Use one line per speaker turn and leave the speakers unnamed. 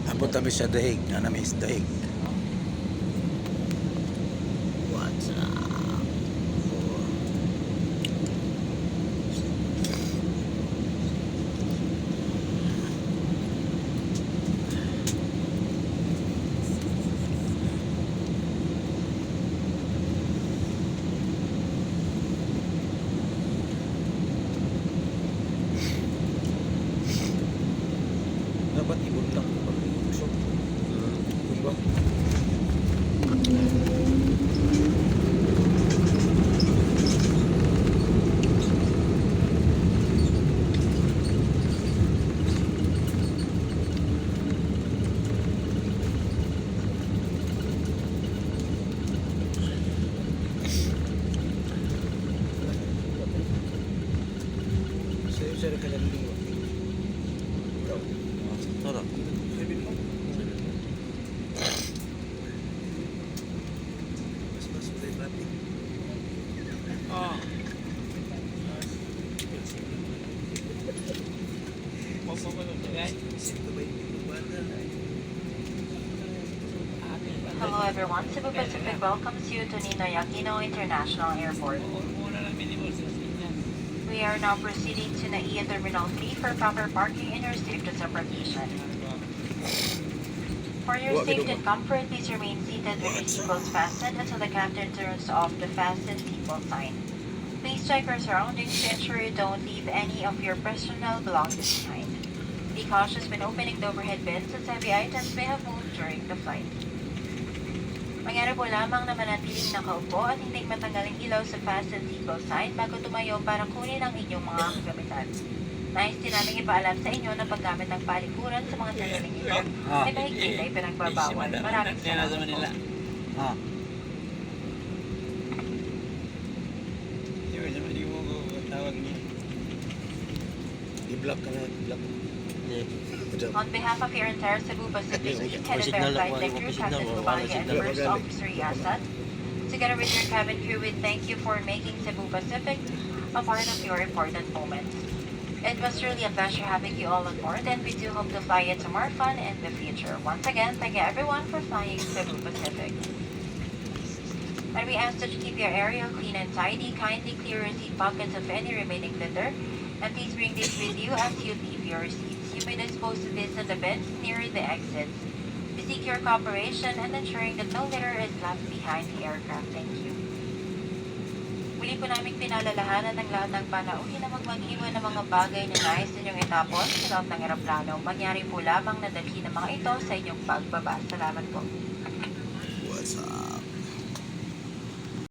Abot kami sa dahig, na namin is dahig. What's up? Dapat ibon lang pag iusok. Diba? Sa'yo ka lang liwa. Ikaw. Tara. Sabihin mo. Mas ulit natin.
Hello everyone, Cebu Pacific welcomes you to Ninoy Aquino International Airport. We are now proceeding to NAIA Terminal 3 for proper parking and your safe disembarkation. For your safety and comfort, please remain seated with your seatbelts fastened until the captain turns off the fasten seatbelt sign. Please check your surroundings to ensure you don't leave any of your personal belongings behind. Be cautious when opening the overhead bins as heavy items may have moved during the flight. Mangyari po lamang na manatiling nakaupo at hindi matanggal ang ilaw sa fasten seatbelt sign bago tumayo para kunin ang inyong mga kagamitan. Nais din namin ipaalam sa inyo na paggamit ng palikuran sa mga sandaling ito ay mahigpit ay pinagbabawal. Maraming salamat po.
I-block ka na, i-block.
On behalf of your entire Cebu Pacific Team, headed by our flight deck crew, Captain Gubalia and First Officer Yasat, together with your cabin crew, we thank you for making Cebu Pacific a part of your important moments. It was truly a pleasure having you all on board, and we do hope to fly you to more fun in the future. Once again, thank you everyone for flying Cebu Pacific. And we ask that you keep your area clean and tidy, kindly clear your seat pockets of any remaining litter, and please bring this with you as you leave your seats. You may dispose of this in the bins near the exits. We seek your cooperation and ensuring that no litter is left behind the aircraft. Thank you. Muli po namin pinalalahanan ng lahat ng panauhin na mag-iwan ng mga bagay na nais ninyong itapon sa loob ng eroplano. Mangyari po lamang na dalhin ng mga ito sa inyong pagbaba. Salamat po.